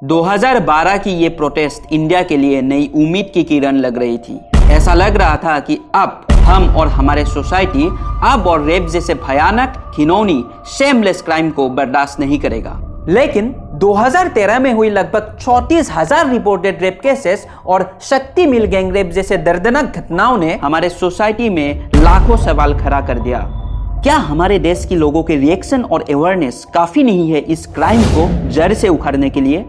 2012 की ये protest India के लिए नई उम्मीद की किरण लग रही थी। ऐसा लग रहा था कि अब हम और हमारे सोसाइटी अब और रेप जैसे भयानक, घिनौनी, शेमलेस क्राइम को बर्दाश्त नहीं करेगा। लेकिन 2013 में हुई लगभग 34,000 रिपोर्टेड रेप केसेस और शक्ति मिल गैंग रेप जैसे दर्दनाक घटनाओं ने हमारे सोसाइटी में लाखों सवाल खड़ा कर दिया। क्या हमारे देश के लोगों के रिएक्शन और अवेयरनेस काफी नहीं है इस क्राइम को जड़ से उखाड़ने के लिए?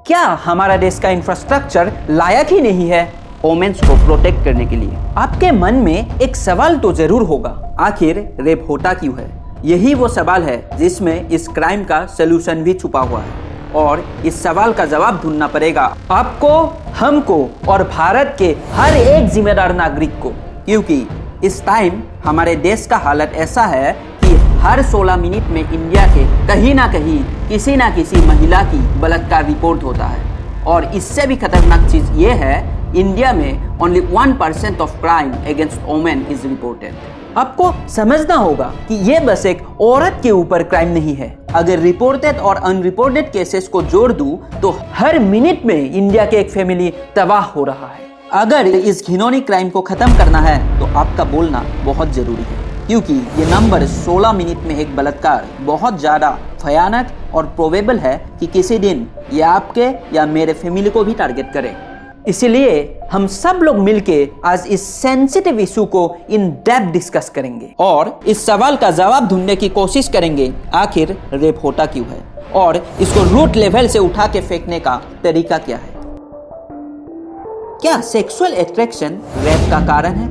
क्या हमारा देश का इंफ्रास्ट्रक्चर लायक ही नहीं है वोमेन्स को प्रोटेक्ट करने के लिए? आपके मन में एक सवाल तो जरूर होगा, आखिर रेप होता क्यों है? यही वो सवाल है जिसमें इस क्राइम का सलूशन भी छुपा हुआ है और इस सवाल का जवाब ढूंढना पड़ेगा आपको, हमको और भारत के हर एक जिम्मेदार नागरिक को। क्योंकि इस टाइम हमारे देश का हालत ऐसा है कि हर 16 मिनट में इंडिया के कहीं ना कहीं किसी ना किसी महिला की बलात्कार रिपोर्ट होता है। और इससे भी खतरनाक चीज ये है, इंडिया में only 1% of crime against women is reported. आपको समझना होगा कि ये बस एक औरत के ऊपर क्राइम नहीं है। अगर रिपोर्टेड और अनरिपोर्टेड केसेस को जोड़ दूं तो हर मिनट में इंडिया के एक फैमिली तबाह हो रहा है। अगर इस घिनौनी क्राइम को खत्म करना है तो आपका बोलना बहुत जरूरी है, क्योंकि ये नंबर 16 मिनट में एक बलात्कार बहुत ज्यादा भयानक और प्रोबेबल है कि किसी दिन ये आपके या मेरे फैमिली को भी टारगेट करे। इसीलिए हम सब लोग मिलके आज इस सेंसिटिव इशू को इन डेप्थ डिस्कस करेंगे और इस सवाल का जवाब ढूंढने की कोशिश करेंगे, आखिर रेप होता क्यों है और इसको रूट लेवल से उठा के फेंकने का तरीका क्या है। क्या सेक्सुअल अट्रैक्शन रेप का कारण है?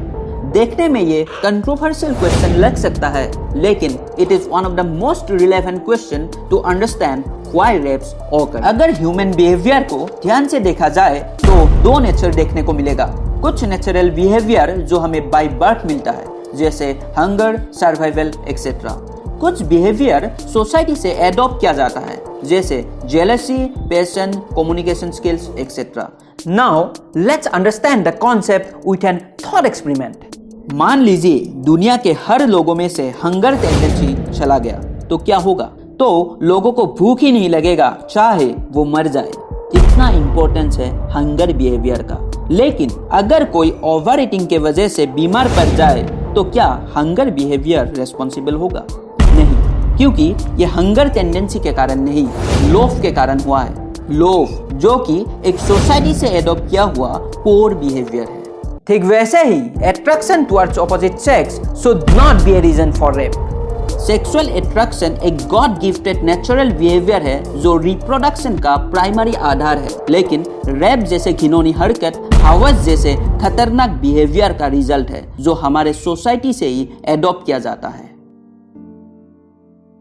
देखने में ये कंट्रोवर्शियल क्वेश्चन लग सकता है, लेकिन it is one of the most relevant question to understand why rapes occur. अगर ह्यूमन बिहेवियर को ध्यान से देखा जाए तो दो नेचर देखने को मिलेगा। कुछ नेचुरल बिहेवियर जो हमें बाय बर्थ मिलता है, जैसे हंगर, सर्वाइवल एक्सेट्रा। कुछ बिहेवियर सोसाइटी से एडॉप्ट किया जाता है, जैसे jealousy, passion, communication skills etcetera. Now let's understand the concept with an thought experiment. मान लीजिए दुनिया के हर लोगों में से हंगर टेंडेंसी चला गया, तो क्या होगा? तो लोगों को भूख ही नहीं लगेगा, चाहे वो मर जाए। इतना इंपॉर्टेंस है हंगर बिहेवियर का। लेकिन अगर कोई ओवर ईटिंग के वजह से बीमार पड़ जाए तो क्या हंगर बिहेवियर रेस्पॉन्सिबल होगा? नहीं, क्योंकि ये हंगर टेंडेंसी के कारण नहीं, लोभ के कारण हुआ है। लोभ जो कि एक सोसाइटी से एडॉप्ट किया हुआ पोर बिहेवियर है। ठीक वैसे ही attraction towards opposite sex should not be a reason for rape. Sexual attraction एक गॉड गिफ्टेड नेचुरल बिहेवियर है जो रिप्रोडक्शन का प्राइमरी आधार है, लेकिन रेप जैसे घिनौनी हरकत हवस जैसे खतरनाक बिहेवियर का रिजल्ट है जो हमारे सोसाइटी से ही एडॉप्ट किया जाता है।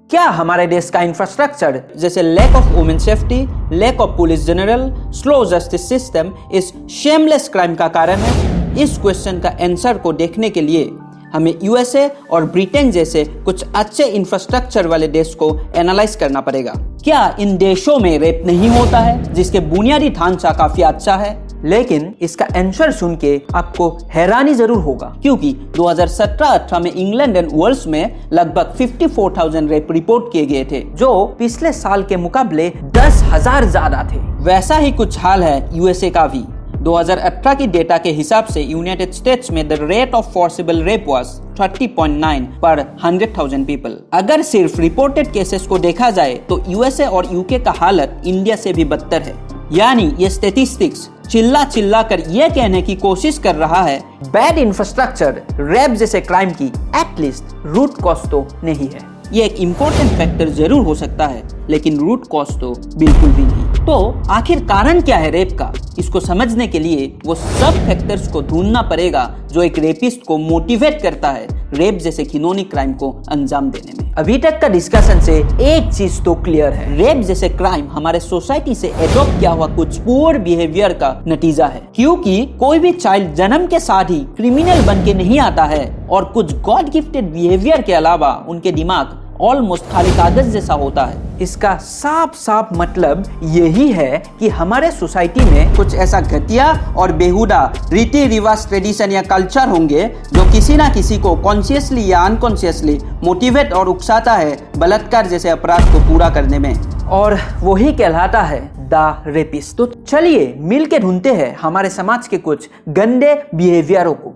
क्या हमारे देश का इंफ्रास्ट्रक्चर जैसे lack of women safety, lack of police general, slow justice system इस शेमलेस क्राइम का कारण है? इस क्वेश्चन का आंसर को देखने के लिए हमें यूएसए और ब्रिटेन जैसे कुछ अच्छे इंफ्रास्ट्रक्चर वाले देश को एनालाइज करना पड़ेगा। क्या इन देशों में रेप नहीं होता है जिसके बुनियादी ढांचा काफी अच्छा है? लेकिन इसका आंसर सुन के आपको हैरानी जरूर होगा, क्योंकि 2017-18 में इंग्लैंड एंड वेल्स में लगभग 54,000 रेप रिपोर्ट किए गए थे, जो पिछले साल के मुकाबले 10,000 ज्यादा थे। वैसा ही कुछ हाल है यूएसए का भी। 2018 की डेटा के हिसाब से यूनाइटेड स्टेट्स में the rate of forcible rape was 30.9 पर 100,000 पीपल। अगर सिर्फ रिपोर्टेड केसेस को देखा जाए तो यूएसए और यूके का हालत इंडिया से भी बदतर है। यानी ये स्टैटिस्टिक्स चिल्ला कर ये कहने की कोशिश कर रहा है बैड इंफ्रास्ट्रक्चर रेप जैसे क्राइम की एटलीस्ट रूट कॉज तो नहीं है। ये एक इम्पोर्टेंट फैक्टर जरूर हो सकता है, लेकिन रूट कॉज तो बिल्कुल भी नहीं। तो आखिर कारण क्या है रेप का? इसको समझने के लिए वो सब फैक्टर्स को ढूंढना पड़ेगा जो एक रेपिस्ट को मोटिवेट करता है रेप जैसे घिनौनी क्राइम को अंजाम देने में। अभी तक का डिस्कशन से एक चीज तो क्लियर है, रेप जैसे क्राइम हमारे सोसाइटी से एडॉप्ट किया हुआ कुछ पुअर बिहेवियर का नतीजा है। क्योंकि कोई भी चाइल्ड जन्म के साथ ही क्रिमिनल बन के नहीं आता है और कुछ गॉड गिफ्टेड बिहेवियर के अलावा उनके दिमाग ऑलमोस्ट खाली कागज जैसा होता है। इसका साफ साफ मतलब यही है कि हमारे सोसाइटी में कुछ ऐसा घटिया और बेहुदा रीति रिवाज, ट्रेडिशन या कल्चर होंगे जो किसी ना किसी को कॉन्शियसली या अनकॉन्शियसली मोटिवेट और उकसाता है बलात्कार जैसे अपराध को पूरा करने में। और वही कहलाता है द रेपिस्ट। तो चलिए मिल के ढूंढते हैं हमारे समाज के कुछ गंदे बिहेवियरों को।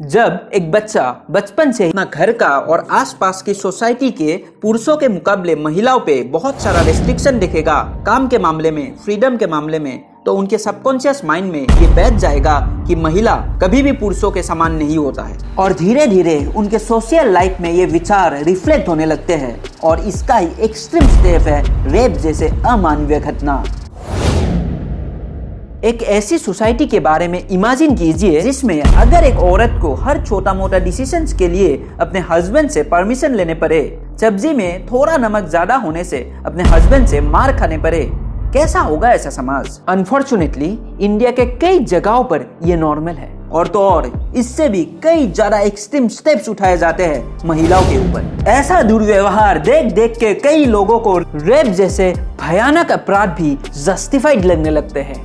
जब एक बच्चा बचपन से अपना घर का और आसपास की सोसाइटी के पुरुषों के मुकाबले महिलाओं पे बहुत सारा रेस्ट्रिक्शन दिखेगा, काम के मामले में, फ्रीडम के मामले में, तो उनके सबकॉन्शियस माइंड में ये बैठ जाएगा कि महिला कभी भी पुरुषों के समान नहीं होता है। और धीरे धीरे उनके सोशल लाइफ में ये विचार रिफ्लेक्ट होने लगते हैं और इसका ही एक्सट्रीम स्टेप है रेप जैसे अमानवीय घटना। एक ऐसी सोसाइटी के बारे में इमेजिन कीजिए जिसमें अगर एक औरत को हर छोटा मोटा डिसीजंस के लिए अपने हस्बैंड से परमिशन लेने पड़े, सब्जी में थोड़ा नमक ज्यादा होने से अपने हस्बैंड से मार खाने पड़े, कैसा होगा ऐसा समाज? अनफॉर्चुनेटली इंडिया के कई जगहों पर यह नॉर्मल है और तो और इससे भी कई ज्यादा एक्सट्रीम स्टेप्स उठाए जाते हैं महिलाओं के ऊपर। ऐसा दुर्व्यवहार देख देख के कई लोगों को रेप जैसे भयानक अपराध भी जस्टिफाइड लगने लगते हैं।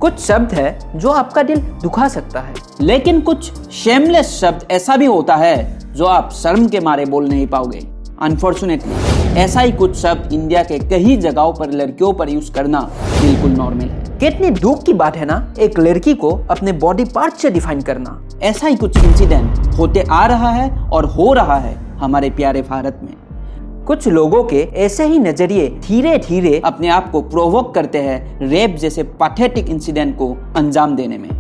कुछ शब्द है जो आपका दिल दुखा सकता है, लेकिन कुछ शेमलेस शब्द ऐसा भी होता है जो आप शर्म के मारे बोल नहीं पाओगे। अनफॉर्चुनेटली ऐसा ही कुछ शब्द इंडिया के कई जगहों पर लड़कियों पर यूज करना बिल्कुल नॉर्मल है। कितनी दुख की बात है ना एक लड़की को अपने बॉडी पार्ट से डिफाइन करना। ऐसा ही कुछ इंसिडेंट होते आ रहा है और हो रहा है हमारे प्यारे भारत में। कुछ लोगों के ऐसे ही नजरिए धीरे धीरे अपने आप को प्रोवोक करते हैं रेप जैसे पैथेटिक इंसिडेंट को अंजाम देने में।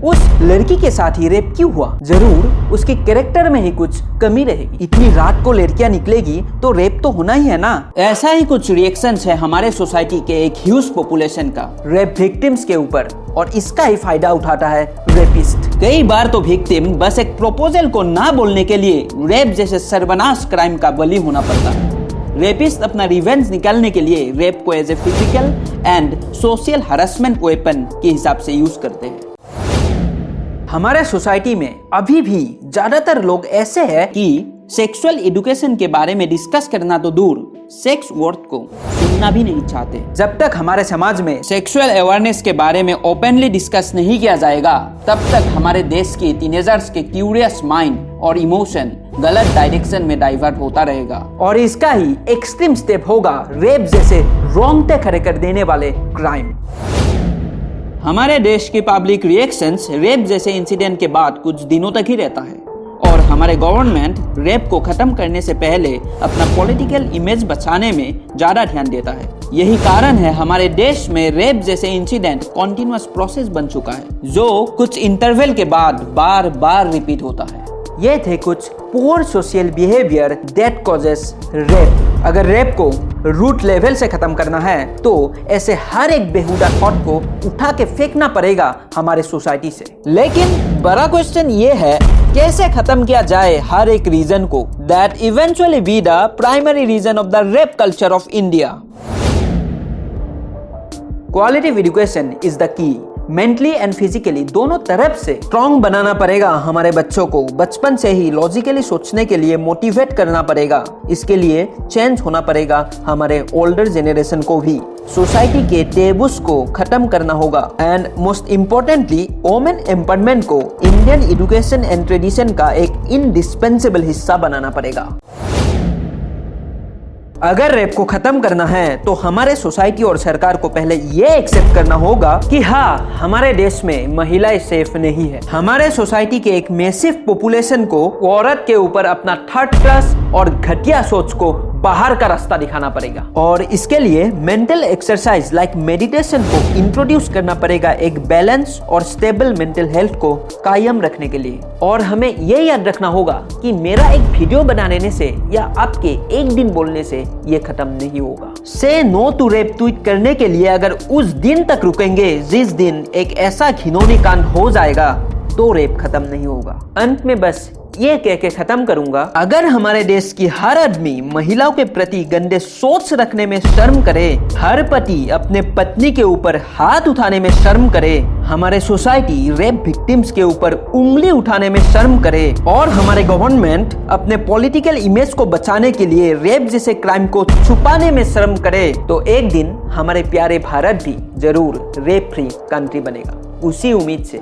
उस लड़की के साथ ही रेप क्यों हुआ? जरूर उसके कैरेक्टर में ही कुछ कमी रहेगी। इतनी रात को लड़कियां निकलेगी तो रेप तो होना ही है ना। ऐसा ही कुछ रिएक्शंस है हमारे सोसाइटी के एक ह्यूज पॉपुलेशन का रेप विक्टिम्स के ऊपर और इसका ही फायदा उठाता है रेपिस्ट। कई बार तो विक्टिम बस एक प्रपोजल को ना बोलने के लिए रेप जैसे सर्वनाश क्राइम का बलि होना पड़ता है। रेपिस्ट अपना रिवेंज निकालने के लिए रेप को as a physical and social harassment weapon के हिसाब से यूज करते हैं। हमारे सोसाइटी में अभी भी ज्यादातर लोग ऐसे हैं कि सेक्सुअल एजुकेशन के बारे में डिस्कस करना तो दूर, सेक्स वर्ड को सुनना भी नहीं चाहते। जब तक हमारे समाज में सेक्सुअल अवेयरनेस के बारे में ओपनली डिस्कस नहीं किया जाएगा, तब तक हमारे देश के टीनेजर्स के क्यूरियस माइंड और इमोशन गलत डायरेक्शन में डाइवर्ट होता रहेगा। और इसका ही एक्सट्रीम स्टेप होगा रेप जैसे रोंगटे खड़े कर देने वाले क्राइम। हमारे देश की पब्लिक रिएक्शंस रेप जैसे इंसिडेंट के बाद कुछ दिनों तक ही रहता है और हमारे गवर्नमेंट रेप को खत्म करने से पहले अपना पॉलिटिकल इमेज बचाने में ज्यादा ध्यान देता है। यही कारण है हमारे देश में रेप जैसे इंसिडेंट कॉन्टिन्यूअस प्रोसेस बन चुका है जो कुछ इंटरवल के बाद बार बार रिपीट होता है। ये थे कुछ poor social behaviour that causes rape. अगर रेप को रूट लेवल से खत्म करना है तो ऐसे हर एक बेहुदा थॉट को उठा के फेंकना पड़ेगा हमारे सोसाइटी से। लेकिन बड़ा क्वेश्चन ये है कैसे खत्म किया जाए हर एक रीजन को that eventually be the primary reason of the rape culture of India. Quality education is the key. Mentally and physically दोनों तरफ से स्ट्रॉन्ग बनाना पड़ेगा हमारे बच्चों को। बचपन से ही लॉजिकली सोचने के लिए मोटिवेट करना पड़ेगा। इसके लिए चेंज होना पड़ेगा हमारे ओल्डर जेनरेशन को भी। सोसाइटी के टेबूस को खत्म करना होगा and most importantly women empowerment को इंडियन एजुकेशन एंड ट्रेडिशन का एक इनडिस्पेंसेबल हिस्सा बनाना पड़ेगा। अगर रेप को खत्म करना है तो हमारे सोसाइटी और सरकार को पहले ये एक्सेप्ट करना होगा कि हाँ, हमारे देश में महिलाएं सेफ नहीं है। हमारे सोसाइटी के एक मैसिव पॉपुलेशन को औरत के ऊपर अपना थर्ड क्लास और घटिया सोच को बाहर का रास्ता दिखाना पड़ेगा और इसके लिए मेंटल एक्सरसाइज लाइक मेडिटेशन को इंट्रोड्यूस करना पड़ेगा एक बैलेंस और स्टेबल मेंटल हेल्थ को कायम रखने के लिए। और हमें ये याद रखना होगा कि मेरा एक वीडियो बना लेने से या आपके एक दिन बोलने से ये खत्म नहीं होगा। से नो टू रेप ट्वीट करने के लिए अगर उस दिन तक रुकेंगे जिस दिन एक ऐसा घिनौनी कांड हो जाएगा तो रेप खत्म नहीं होगा। अंत में बस ये कह के खत्म करूंगा, अगर हमारे देश की हर आदमी महिलाओं के प्रति गंदे सोच रखने में शर्म करे, हर पति अपने पत्नी के ऊपर हाथ उठाने में शर्म करे, हमारे सोसाइटी रेप विक्टिम्स के ऊपर उंगली उठाने में शर्म करे और हमारे गवर्नमेंट अपने पॉलिटिकल इमेज को बचाने के लिए रेप जैसे क्राइम को छुपाने में शर्म करे, तो एक दिन हमारे प्यारे भारत भी जरूर रेप फ्री कंट्री बनेगा। उसी उम्मीद से